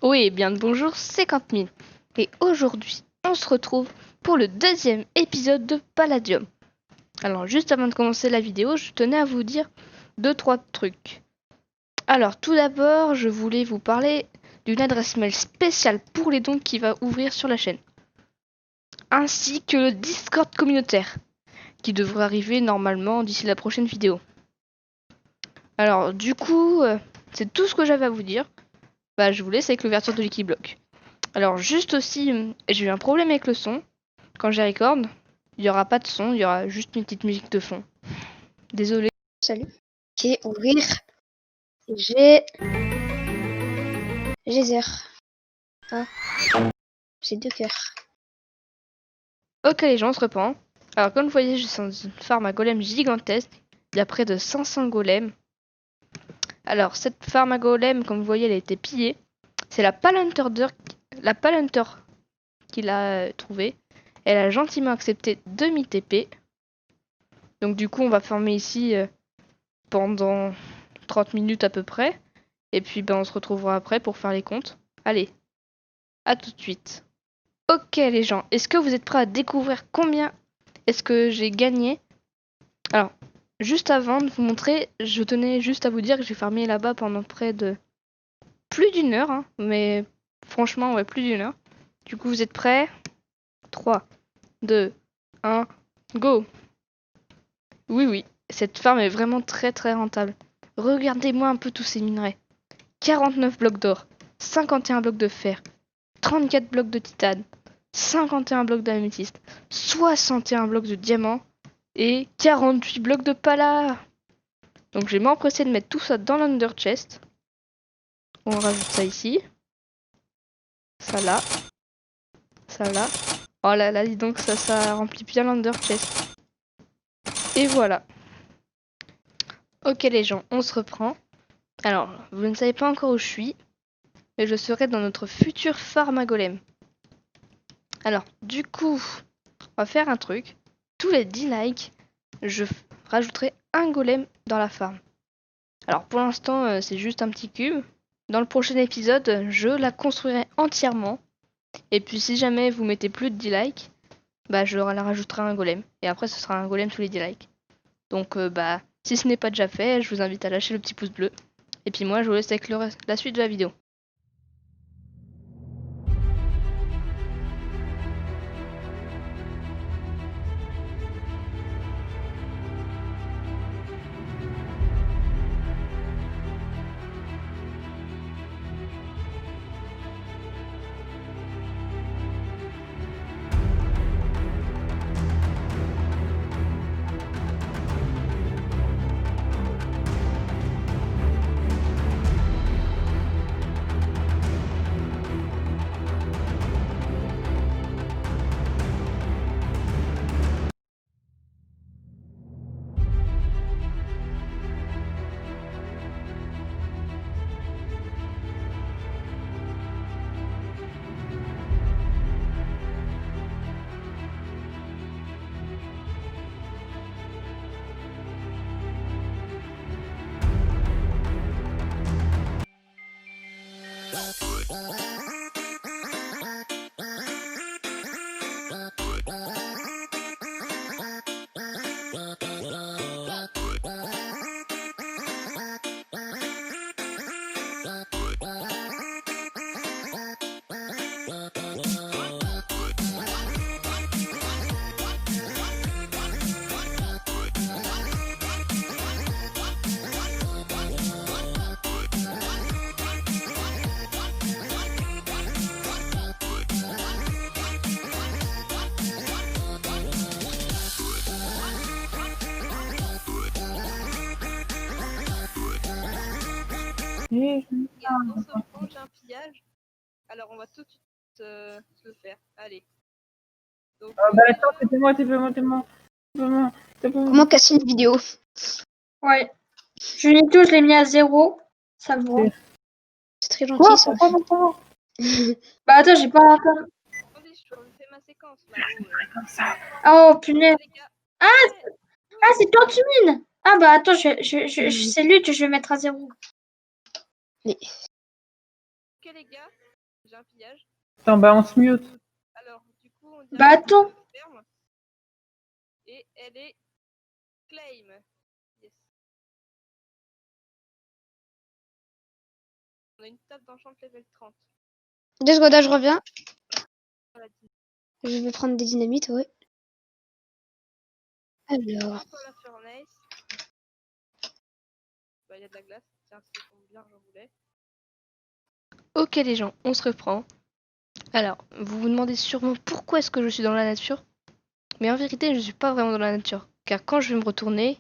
Oui, bien le bonjour, c'est 50 000. Et aujourd'hui, on se retrouve pour le deuxième épisode de Palladium. Alors, juste avant de commencer la vidéo, je tenais à vous dire 2-3 trucs. Alors, tout d'abord, je voulais vous parler d'une adresse mail spéciale pour les dons qui va ouvrir sur la chaîne. Ainsi que le Discord communautaire, qui devrait arriver normalement d'ici la prochaine vidéo. Alors, du coup, c'est tout ce que j'avais à vous dire. Je vous laisse avec l'ouverture de Wikiblock. Alors juste aussi, j'ai eu un problème avec le son. Quand j'ai record, il n'y aura pas de son, il y aura juste une petite musique de fond. Désolé. Salut. Ok, ouvrir. J'ai Geyser. Ah. J'ai 2 cœurs. Ok les gens, on se reprend. Alors comme vous voyez, je suis dans une farm à golem gigantesque. Il y a près de 500 golems. Alors cette farm à golem, comme vous voyez, elle a été pillée. C'est la Palhunter qui l'a trouvée. Elle a gentiment accepté de m'y TP. Donc du coup, on va farmer ici pendant 30 minutes à peu près. Et puis on se retrouvera après pour faire les comptes. Allez, à tout de suite. Ok les gens, est-ce que vous êtes prêts à découvrir combien est-ce que j'ai gagné? Alors, juste avant de vous montrer, je tenais juste à vous dire que j'ai farmé là-bas pendant près de plus d'une heure, hein, mais franchement, ouais, plus d'une heure. Du coup, vous êtes prêts? 3, 2, 1, go! Oui, cette farm est vraiment très très rentable. Regardez-moi un peu tous ces minerais. 49 blocs d'or, 51 blocs de fer, 34 blocs de titane, 51 blocs d'améthyste, 61 blocs de diamant et 48 blocs de pala. Donc je vais m'empresser de mettre tout ça dans l'under chest. On rajoute ça ici. Ça là. Ça là. Oh là là, dis donc, ça remplit bien l'under chest. Et voilà. Ok les gens, on se reprend. Alors, vous ne savez pas encore où je suis, mais je serai dans notre futur farm à golem. Alors, du coup, on va faire un truc. Tous les 10 likes, je rajouterai un golem dans la farm. Alors pour l'instant, c'est juste un petit cube. Dans le prochain épisode, je la construirai entièrement. Et puis si jamais vous mettez plus de 10 likes, je la rajouterai un golem. Et après, ce sera un golem tous les 10 likes. Donc si ce n'est pas déjà fait, je vous invite à lâcher le petit pouce bleu. Et puis moi, je vous laisse avec la suite de la vidéo. Et on se reprend, j'ai un pillage. Alors on va tout de suite se le faire. Allez. Donc, attends, t'es moi. Comment casser une vidéo? Ouais. Junito, je l'ai mis à 0. Ça le voit. C'est très gentil Quoi? ça. Pourquoi attends, j'ai pas encore. Attendez, je refais ma séquence là. Comme ça. Oh, punaise. Les gars. Ah, c'est Tortumine. Ah, attends, c'est lui que je vais mettre à 0. Ok les gars, j'ai un pillage. Attends, bah on se mute. Alors, du coup, on Bah, attends. ferme. Et elle est claim. Yes. On a une table d'enchant level 30. 2 secondes, je reviens. Voilà, Je vais prendre des dynamites, ouais. Alors, encore la furnace. Bah, il y a de la glace. Tiens, ça tombe bien, j'en voulais. Ok les gens, on se reprend. Alors, vous vous demandez sûrement pourquoi est-ce que je suis dans la nature. Mais en vérité, je suis pas vraiment dans la nature. Car quand je vais me retourner,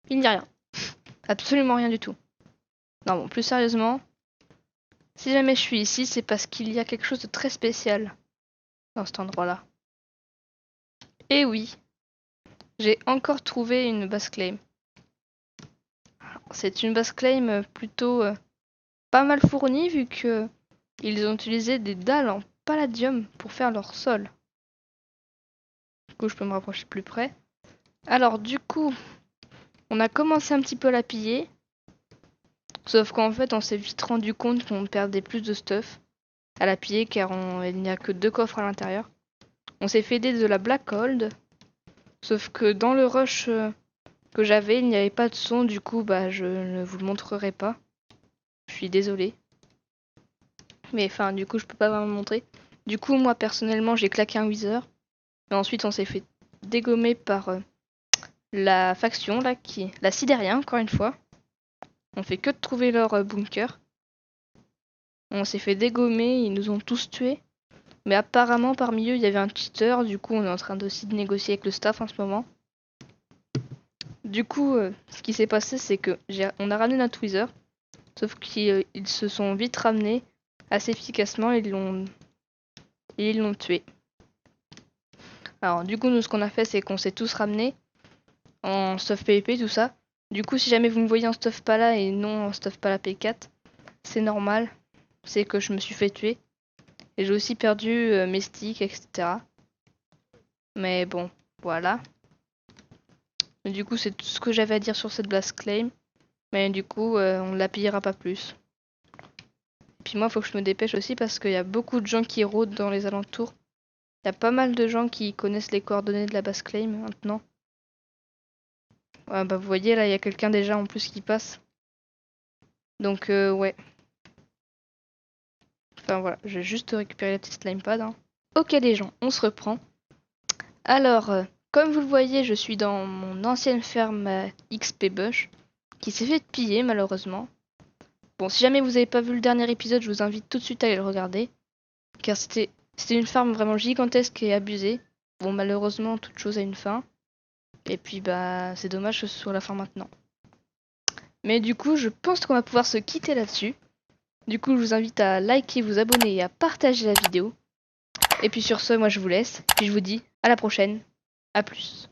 il n'y a rien. Absolument rien du tout. Non, bon, plus sérieusement, si jamais je suis ici, c'est parce qu'il y a quelque chose de très spécial dans cet endroit-là. Et oui, j'ai encore trouvé une base claim. C'est une base claim plutôt pas mal fournie vu que ils ont utilisé des dalles en palladium pour faire leur sol. Du coup, je peux me rapprocher plus près. Alors, du coup, on a commencé un petit peu à la piller. Sauf qu'en fait, on s'est vite rendu compte qu'on perdait plus de stuff à la piller car il n'y a que 2 coffres à l'intérieur. On s'est fait aider de la Black Gold. Sauf que dans le rush que j'avais, il n'y avait pas de son. Du coup, bah, je ne vous le montrerai pas. Je suis désolée. Mais enfin, du coup, je peux pas vraiment le montrer. Du coup, moi, personnellement, j'ai claqué un Wither. Et ensuite, on s'est fait dégommer par la faction, là, la Sidérien, encore une fois. On fait que de trouver leur bunker. On s'est fait dégommer, ils nous ont tous tués. Mais apparemment, parmi eux, il y avait un cheater. Du coup, on est en train aussi de négocier avec le staff en ce moment. Du coup, ce qui s'est passé, c'est que on a ramené notre Wither. Sauf qu'ils se sont vite ramenés assez efficacement et ils l'ont tué. Alors, du coup, nous, ce qu'on a fait, c'est qu'on s'est tous ramenés en stuff PvP, tout ça. Du coup, si jamais vous me voyez en stuff pala et non en stuff pala P4, c'est normal. C'est que je me suis fait tuer. Et j'ai aussi perdu mes sticks, etc. Mais bon, voilà. Et du coup, c'est tout ce que j'avais à dire sur cette blast claim. Mais du coup, on ne la pillera pas plus. Et puis moi, il faut que je me dépêche aussi parce qu'il y a beaucoup de gens qui rôdent dans les alentours. Il y a pas mal de gens qui connaissent les coordonnées de la base claim maintenant. Ouais, bah vous voyez, là, il y a quelqu'un déjà en plus qui passe. Donc, ouais. Enfin voilà, je vais juste récupérer la petite slime pad. Hein. Ok les gens, on se reprend. Alors, comme vous le voyez, je suis dans mon ancienne ferme XP Bush, qui s'est fait piller malheureusement. Bon, si jamais vous n'avez pas vu le dernier épisode, je vous invite tout de suite à aller le regarder. Car c'était une ferme vraiment gigantesque et abusée. Bon, malheureusement, toute chose a une fin. Et puis, bah, c'est dommage que ce soit la fin maintenant. Mais du coup, je pense qu'on va pouvoir se quitter là-dessus. Du coup, je vous invite à liker, vous abonner et à partager la vidéo. Et puis sur ce, moi je vous laisse. Puis je vous dis à la prochaine. À plus.